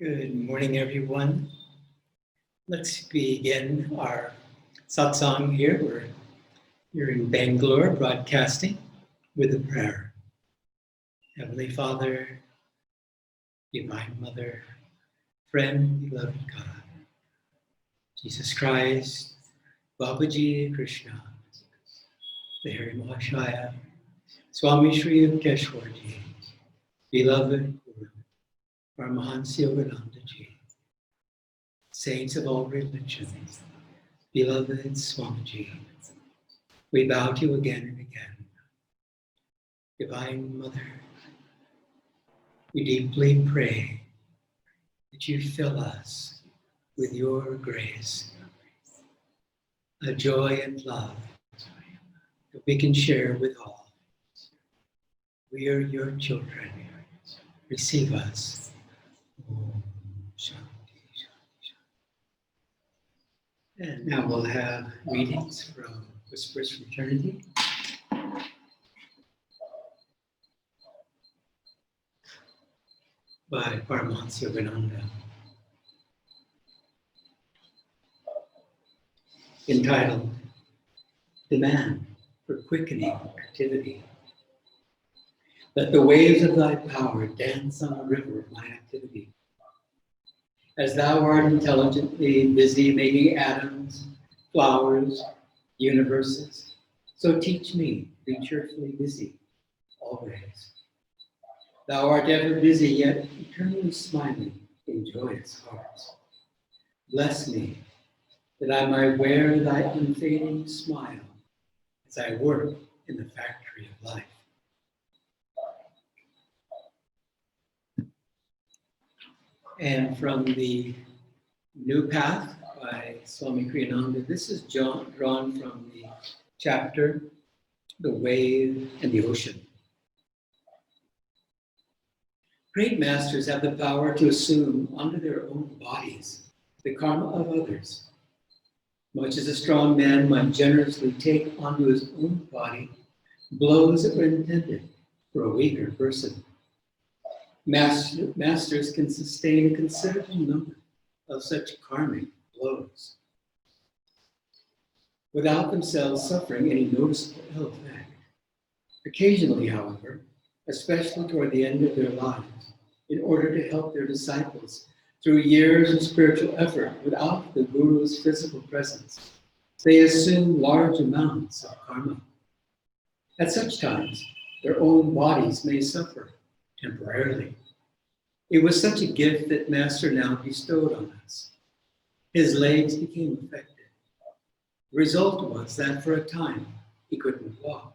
Good morning, everyone. Let's begin our satsang here. We're here in Bangalore, broadcasting with a prayer. Heavenly Father, Divine Mother, friend, beloved God, Jesus Christ, Babaji Krishna, the Hari Mahashaya, Swami Shri Yukteswarji, beloved Guru, Paramahansa Yoganandaji, saints of all religions, beloved Swamiji, we bow to you again and again. Divine Mother, we deeply pray that you fill us with your grace, a joy and love that we can share with all. We are your children. Receive us. Om Shanti, Shanti, Shanti. And now we'll have readings from Whispers from Eternity. By Paramahansa Yogananda. Entitled, Demand for Quickening Activity. Let the waves of thy power dance on the river of my activity. As thou art intelligently busy making atoms, flowers, universes, so teach me to be cheerfully busy always. Thou art ever busy, yet eternally smiling in joyous hearts. Bless me, that I might wear thy unfading smile as I work in the factory of life. And from the New Path by Swami Kriyananda, this is drawn from the chapter, The Wave and the Ocean. Great masters have the power to assume onto their own bodies the karma of others, much as a strong man might generously take onto his own body blows that were intended for a weaker person. Masters can sustain a considerable number of such karmic blows without themselves suffering any noticeable ill effect. Occasionally, however, especially toward the end of their lives, in order to help their disciples through years of spiritual effort without the Guru's physical presence, they assume large amounts of karma. At such times, their own bodies may suffer temporarily. It was such a gift that Master now bestowed on us. His legs became affected. The result was that for a time, he couldn't walk.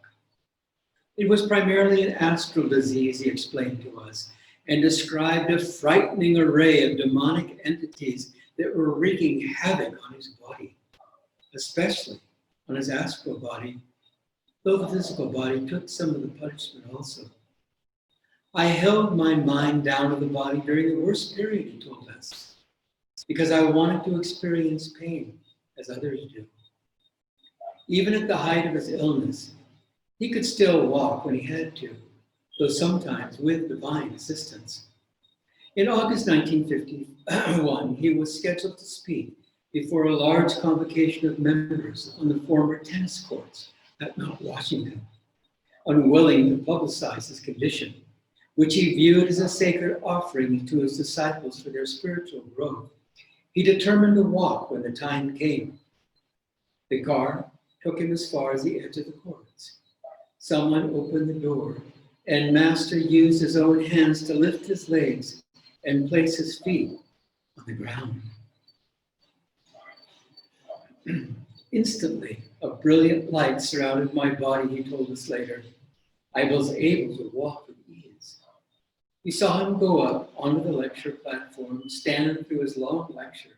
It was primarily an astral disease, he explained to us, and described a frightening array of demonic entities that were wreaking havoc on his body, especially on his astral body, though the physical body took some of the punishment also. I held my mind down to the body during the worst period, he told us, because I wanted to experience pain as others do. Even at the height of his illness, he could still walk when he had to, though sometimes with divine assistance. In August 1951, he was scheduled to speak before a large convocation of members on the former tennis courts at Mount Washington. Unwilling to publicize his condition, which he viewed as a sacred offering to his disciples for their spiritual growth, he determined to walk when the time came. The car took him as far as the edge of the courts. Someone opened the door, and Master used his own hands to lift his legs and place his feet on the ground. Instantly, a brilliant light surrounded my body, he told us later. I was able to walk with ease. We saw him go up onto the lecture platform, stand through his long lecture,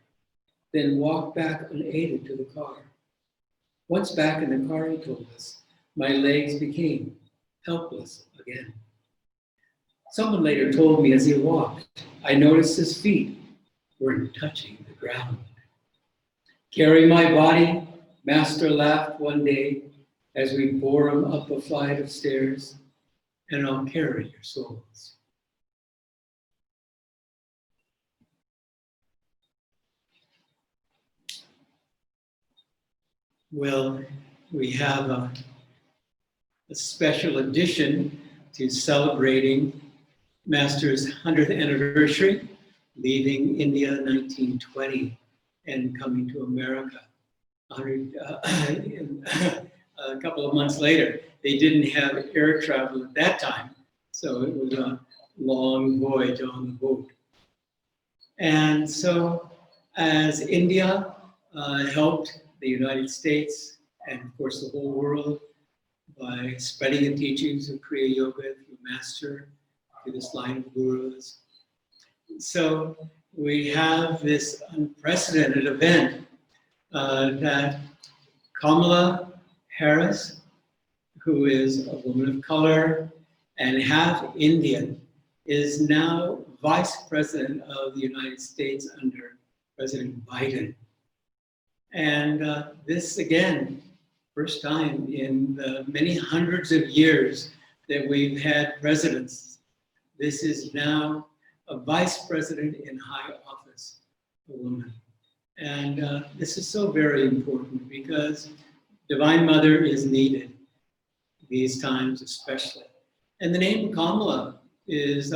then walk back unaided to the car. Once back in the car, he told us, my legs became helpless again. Someone later told me as he walked, I noticed his feet weren't touching the ground. Carry my body, Master laughed one day as we bore him up a flight of stairs, and I'll carry your souls. Well, we have a special edition to celebrating Master's 100th anniversary, leaving India in 1920 and coming to America a couple of months later. They didn't have air travel at that time, so it was a long voyage on the boat. And so as India helped the United States and of course the whole world by spreading the teachings of Kriya Yoga through Master, through this line of gurus. So we have this unprecedented event that Kamala Harris, who is a woman of color and half Indian, is now Vice President of the United States under President Biden. And this, again, first time in the many hundreds of years that we've had presidents. This is now a vice president in high office, a woman. And this is so very important because Divine Mother is needed these times especially. And the name Kamala is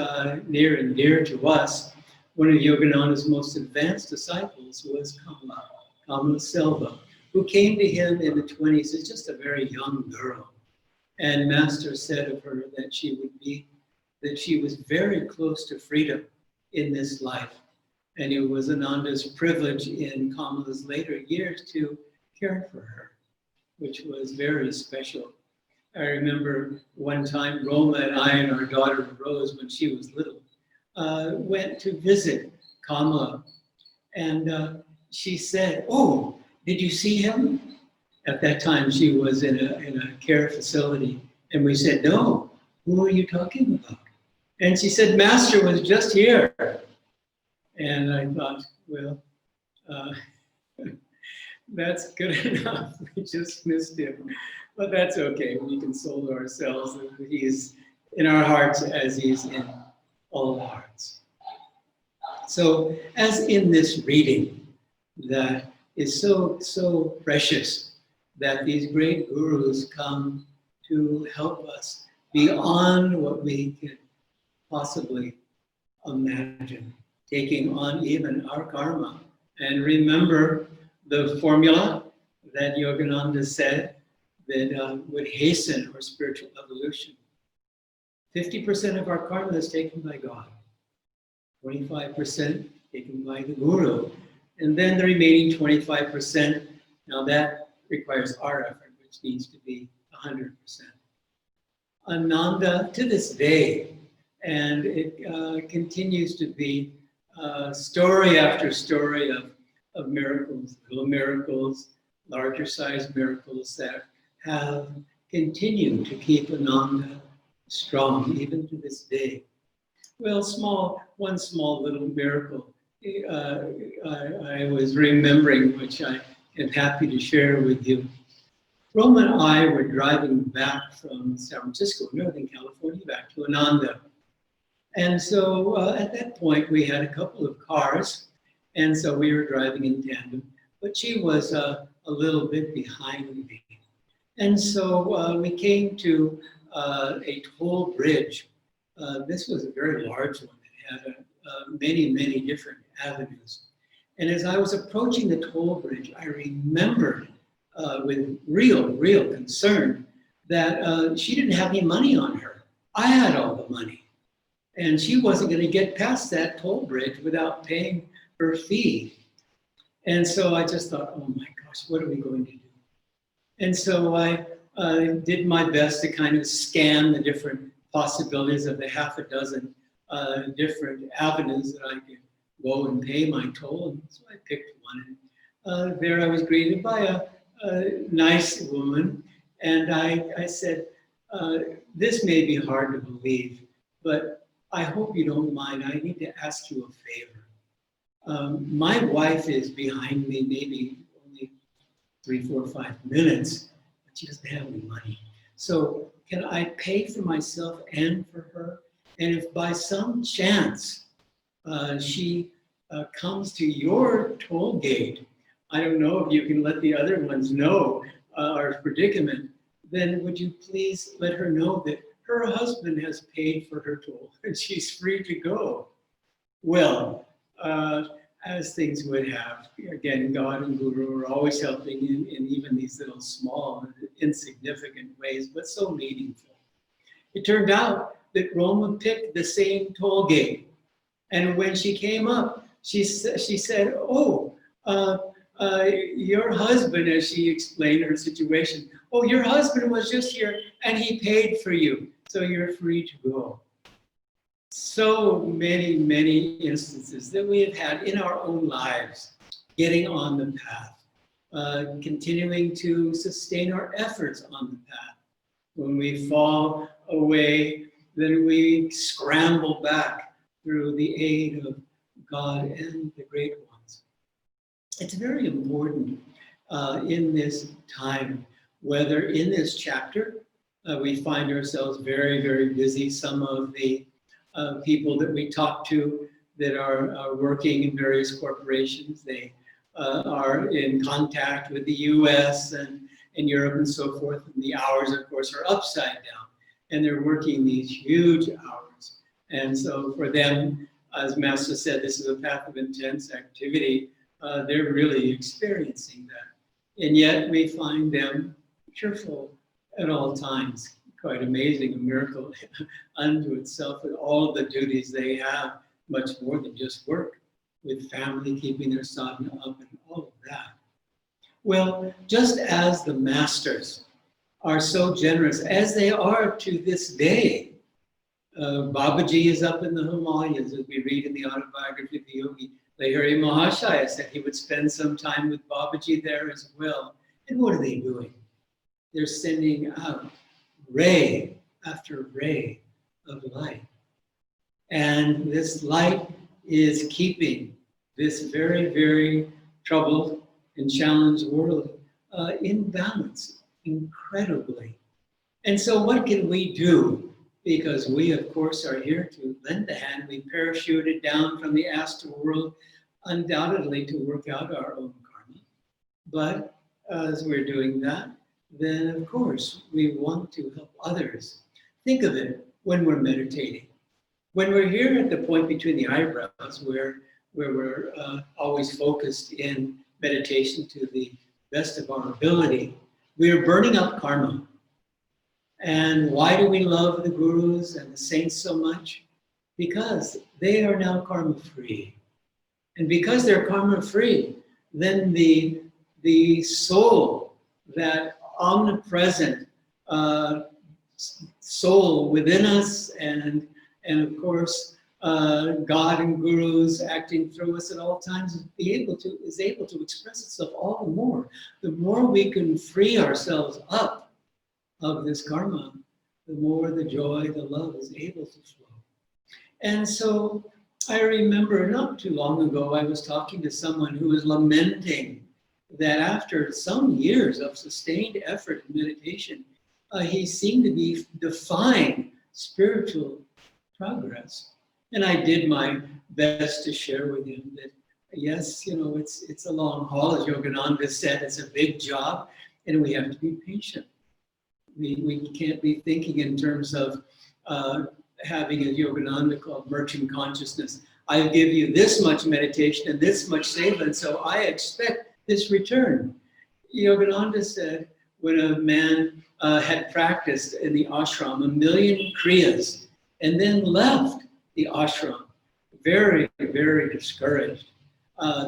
near and dear to us. One of Yogananda's most advanced disciples was Kamala Selva, who came to him in the 20s as just a very young girl. And Master said of her that she was very close to freedom in this life. And it was Ananda's privilege in Kamala's later years to care for her, which was very special. I remember one time Roma and I and our daughter Rose, when she was little, went to visit Kamala. And she said, "Oh, did you see him?" At that time, she was in a care facility. And we said, "No, who are you talking about?" And she said, "Master was just here." And I thought, well, that's good enough. We just missed him. But that's okay. We console ourselves that he's in our hearts as he's in all hearts. So as in this reading that is so precious, that these great gurus come to help us beyond what we can possibly imagine, taking on even our karma. And remember the formula that Yogananda said that would hasten our spiritual evolution. 50% of our karma is taken by God, 25% taken by the guru, and then the remaining 25%, now that requires our effort, which needs to be 100%. Ananda, to this day, and it continues to be story after story of miracles, little miracles, larger sized miracles that have continued to keep Ananda strong, even to this day. Well, one small little miracle I was remembering, which I am happy to share with you. Roma and I were driving back from San Francisco, Northern California, back to Ananda. And so at that point, we had a couple of cars, and so we were driving in tandem, but she was a little bit behind me. And so we came to a toll bridge. This was a very large one. It had many different avenues. And as I was approaching the toll bridge, I remembered with real concern that she didn't have any money on her. I had all the money. And she wasn't going to get past that toll bridge without paying her fee. And so I just thought, oh my gosh, what are we going to do? And so I did my best to kind of scan the different possibilities of the half a dozen different avenues that I could go and pay my toll. And so I picked one. And there I was greeted by a nice woman. And I said, this may be hard to believe, but I hope you don't mind. I need to ask you a favor. My wife is behind me maybe only 3, 4, 5 minutes, but she doesn't have any money. So can I pay for myself and for her? And if by some chance she comes to your toll gate, I don't know if you can let the other ones know our predicament, then would you please let her know that her husband has paid for her toll and she's free to go. Well, as things would have, again, God and Guru are always helping in even these little small, insignificant ways, but so meaningful. It turned out that Roma picked the same toll gate. And when she came up, she said, oh, your husband, as she explained her situation, oh, your husband was just here and he paid for you, so you're free to go. So many, many instances that we have had in our own lives, getting on the path, continuing to sustain our efforts on the path. When we fall away, then we scramble back through the aid of God and the great ones. It's very important in this time, whether in this chapter, we find ourselves very, very busy. Some of the people that we talk to that are working in various corporations, they are in contact with the US and Europe and so forth, and the hours, of course, are upside down, and they're working these huge hours. And so for them, as Master said, this is a path of intense activity. They're really experiencing that. And yet we find them cheerful at all times. Quite amazing, a miracle unto itself with all the duties they have, much more than just work, with family, keeping their sadhana up and all of that. Well, just as the masters are so generous, as they are to this day, Babaji is up in the Himalayas, as we read in the autobiography of the yogi. Lahiri Mahashaya said he would spend some time with Babaji there as well. And what are they doing? They're sending out ray after ray of light. And this light is keeping this very, very troubled and challenged world in balance, incredibly. And so what can we do? Because we, of course, are here to lend a hand. We parachuted down from the astral world, undoubtedly to work out our own karma. But as we're doing that, then of course we want to help others. Think of it when we're meditating. When we're here at the point between the eyebrows, where we're always focused in meditation to the best of our ability, we are burning up karma. And why do we love the gurus and the saints so much? Because they are now karma free. And because they're karma free, then the soul, that omnipresent soul within us, and of course God and gurus acting through us at all times, is able to express itself all the more. The more we can free ourselves up of this karma, the more the joy, the love is able to flow. And so I remember not too long ago, I was talking to someone who was lamenting that after some years of sustained effort in meditation, he seemed to be defying spiritual progress. And I did my best to share with him that, yes, you know, it's a long haul, as Yogananda said, it's a big job, and we have to be patient. We can't be thinking in terms of having, as Yogananda called, merchant consciousness. I give you this much meditation and this much seva, and so I expect this return. Yogananda said, when a man had practiced in the ashram 1,000,000 kriyas and then left the ashram, very, very discouraged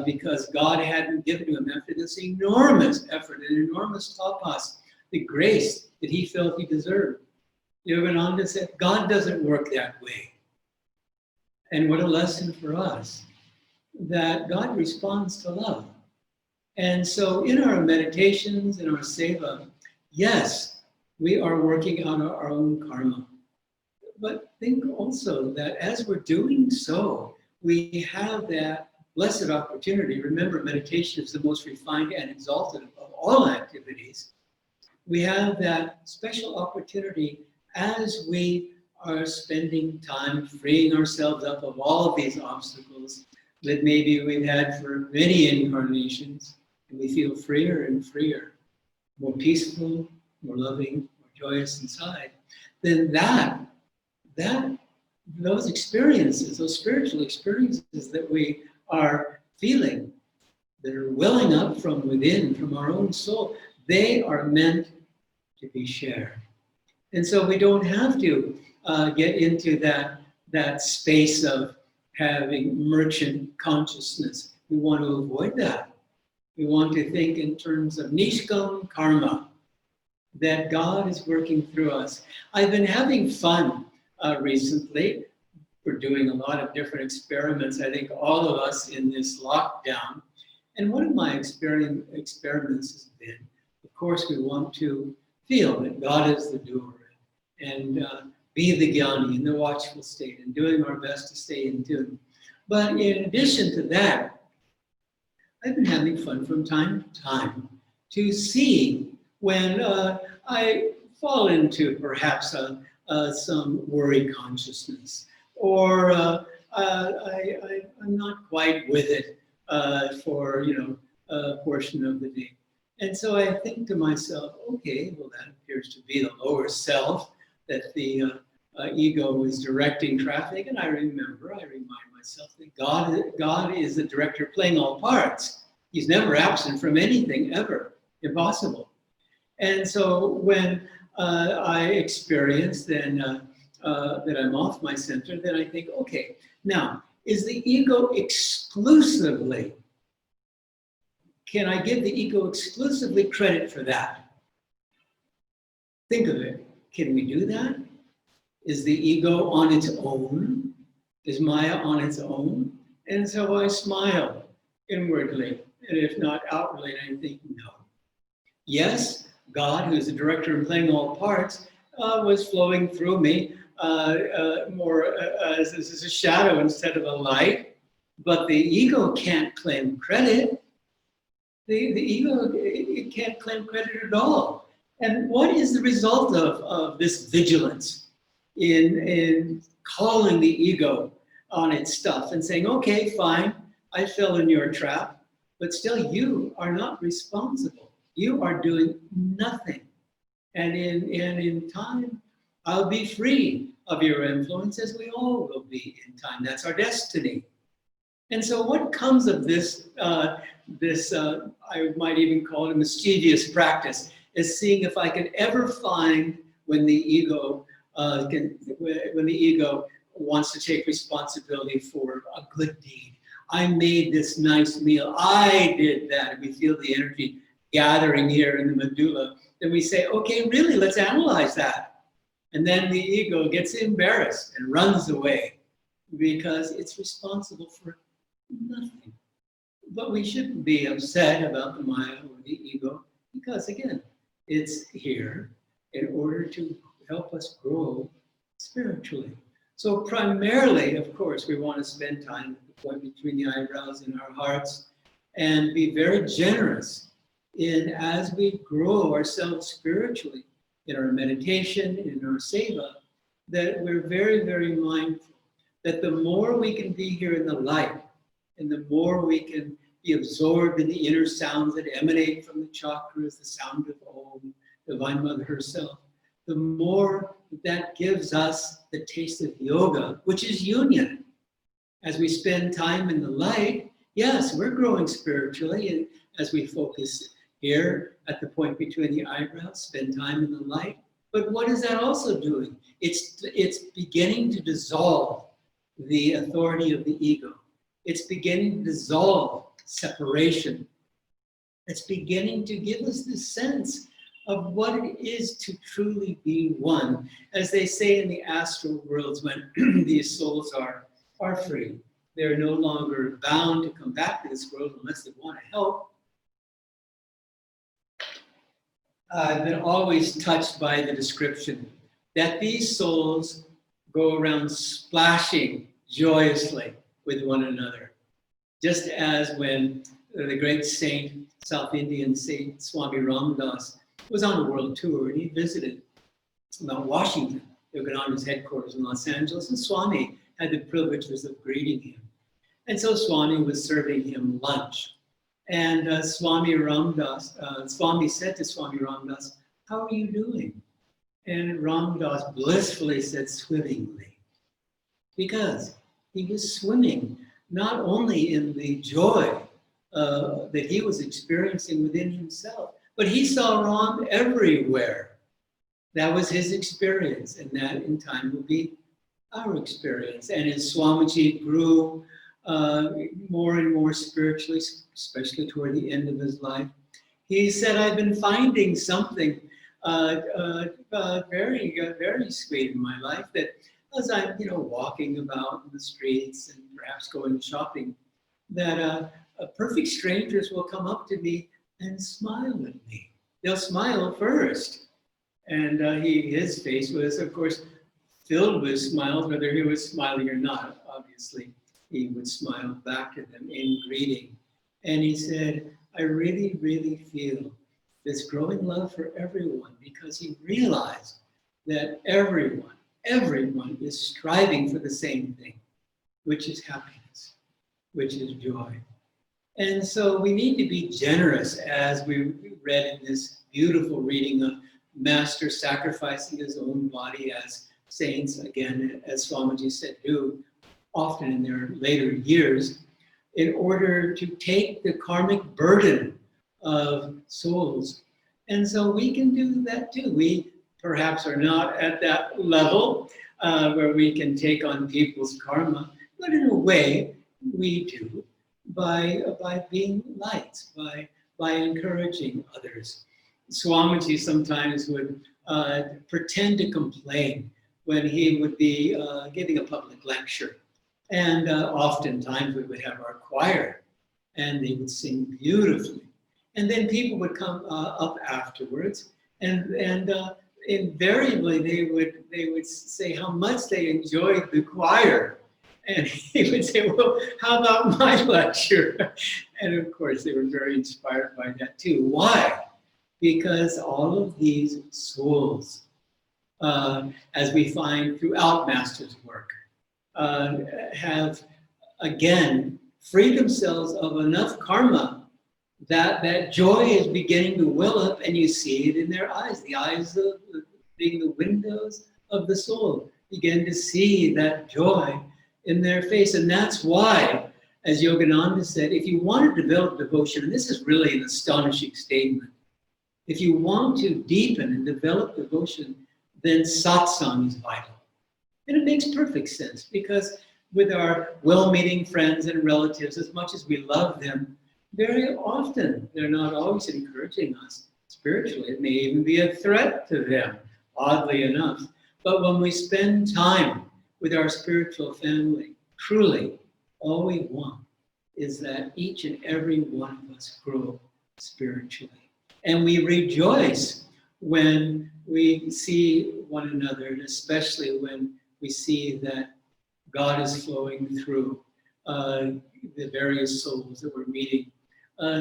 because God hadn't given him, after this enormous effort, an enormous tapas, the grace that he felt he deserved. Yogananda said, God doesn't work that way. And what a lesson for us, that God responds to love. And so in our meditations, in our seva, yes, we are working on our own karma. But think also that as we're doing so, we have that blessed opportunity. Remember, meditation is the most refined and exalted of all activities. We have that special opportunity as we are spending time freeing ourselves up of all of these obstacles that maybe we've had for many incarnations. and we feel freer and freer, more peaceful, more loving, more joyous inside, then those experiences, those spiritual experiences that we are feeling, that are welling up from within, from our own soul, they are meant to be shared. And so we don't have to get into that space of having merchant consciousness. We want to avoid that. We want to think in terms of nishkam karma, that God is working through us. I've been having fun recently. We're doing a lot of different experiments, I think all of us in this lockdown. And one of my experiments has been, of course, we want to feel that God is the doer and be the jnani in the watchful state and doing our best to stay in tune. But in addition to that, I've been having fun from time to time to see when I fall into perhaps some worry consciousness, or I'm not quite with it for a portion of the day. And so I think to myself, okay, well, that appears to be the lower self, that the ego is directing traffic. And I remind myself that God is the director playing all parts. He's never absent from anything, ever. Impossible. And so when I experience then that I'm off my center, then I think, okay, now, is the ego exclusively, can I give the ego exclusively credit for that? Think of it. Can we do that? Is the ego on its own? Is Maya on its own? And so I smile inwardly, and if not outwardly, I think, no. Yes, God, who's the director and playing all parts, was flowing through me more as a shadow instead of a light. But the ego can't claim credit. The ego, it can't claim credit at all. And what is the result of this vigilance in calling the ego on its stuff and saying, okay, fine, I fell in your trap, but still you are not responsible. You are doing nothing. And in time, I'll be free of your influence, as we all will be in time. That's our destiny. And so what comes of this, I might even call it a mischievous practice, is seeing if I can ever find when the ego wants to take responsibility for a good deed. I made this nice meal. I did that. And we feel the energy gathering here in the medulla. Then we say, okay, really, let's analyze that. And then the ego gets embarrassed and runs away because it's responsible for nothing. But we shouldn't be upset about the Maya or the ego because, again, it's here in order to help us grow spiritually. So primarily, of course, we want to spend time at the point between the eyebrows in our hearts and be very generous in as we grow ourselves spiritually in our meditation, in our seva, that we're very, very mindful that the more we can be here in the light and the more we can be absorbed in the inner sounds that emanate from the chakras, the sound of Om, Divine Mother herself, the more that gives us the taste of yoga, which is union. As we spend time in the light, yes, we're growing spiritually, and as we focus here at the point between the eyebrows, spend time in the light. But what is that also doing? It's beginning to dissolve the authority of the ego. It's beginning to dissolve separation. It's beginning to give us this sense of what it is to truly be one. As they say in the astral worlds, when these souls are free, they're no longer bound to come back to this world unless they want to help. I've been always touched by the description that these souls go around splashing joyously with one another. Just as when the great saint, South Indian Saint Swami Ramdas, was on a world tour and he visited Washington, Yogananda's headquarters in Los Angeles, and Swami had the privileges of greeting him. And so Swami was serving him lunch. And Swami Ramdas, Swami said to Swami Ramdas, "How are you doing?" And Ramdas blissfully said, "Swimmingly," because he was swimming not only in the joy that he was experiencing within himself, but he saw Ram everywhere. That was his experience, and that in time will be our experience. And as Swamiji grew more and more spiritually, especially toward the end of his life, he said, "I've been finding something very sweet in my life, that as I'm, walking about in the streets and perhaps going shopping, that perfect strangers will come up to me and smile at me. They'll smile first." And his face was, of course, filled with smiles, whether he was smiling or not. Obviously, he would smile back to them in greeting. And he said, "I really, really feel this growing love for everyone," because he realized that everyone is striving for the same thing, which is happiness, which is joy. And so we need to be generous, as we read in this beautiful reading of Master sacrificing his own body, as saints, again, as Swamiji said, do often in their later years, in order to take the karmic burden of souls. And so we can do that too. We perhaps are not at that level where we can take on people's karma, but in a way we do by being lights, by encouraging others. Swamiji sometimes would pretend to complain when he would be giving a public lecture. And oftentimes we would have our choir, and they would sing beautifully. And then people would come up afterwards, and invariably they would say how much they enjoyed the choir. And he would say, "Well, how about my lecture?" And of course, they were very inspired by that too. Why? Because all of these souls, as we find throughout Master's work, have, again, freed themselves of enough karma that joy is beginning to well up, and you see it in their eyes. The eyes being the windows of the soul, begin to see that joy in their face. And that's why, as Yogananda said, if you want to develop devotion, and this is really an astonishing statement, if you want to deepen and develop devotion, then satsang is vital. And it makes perfect sense, because with our well-meaning friends and relatives, as much as we love them, very often they're not always encouraging us spiritually. It may even be a threat to them, oddly enough. But when we spend time with our spiritual family, truly, all we want is that each and every one of us grow spiritually. And we rejoice when we see one another, and especially when we see that God is flowing through the various souls that we're meeting.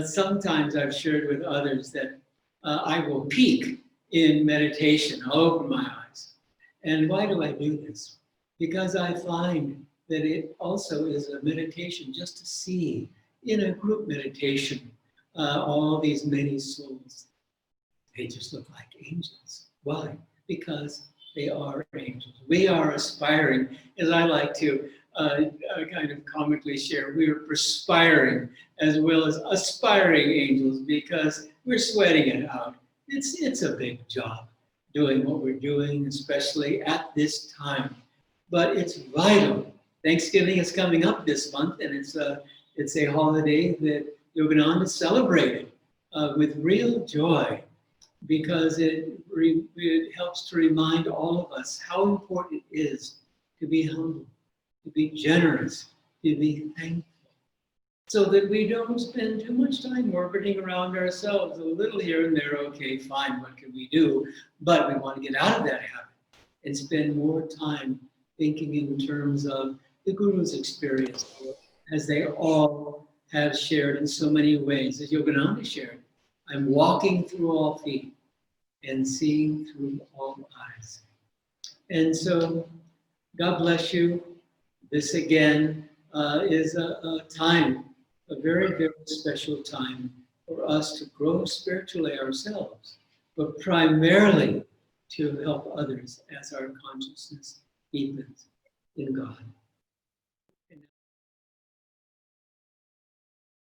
Sometimes I've shared with others that I will peek in meditation. I'll open my eyes. And why do I do this? Because I find that it also is a meditation just to see, in a group meditation, all these many souls. They just look like angels. Why? Because they are angels. We are aspiring, as I like to kind of comically share, we are perspiring as well as aspiring angels, because we're sweating it out. It's a big job doing what we're doing, especially at this time. But it's vital. Thanksgiving is coming up this month, and it's a holiday that Yogananda celebrated with real joy, because it helps to remind all of us how important it is to be humble, to be generous, to be thankful, so that we don't spend too much time orbiting around ourselves. A little here and there, okay, fine, what can we do? But we want to get out of that habit and spend more time thinking in terms of the Guru's experience, as they all have shared in so many ways, as Yogananda shared. I'm walking through all feet and seeing through all eyes. And so, God bless you. This again is a time a very, very special time for us to grow spiritually ourselves, but primarily to help others as our consciousness deepens in God.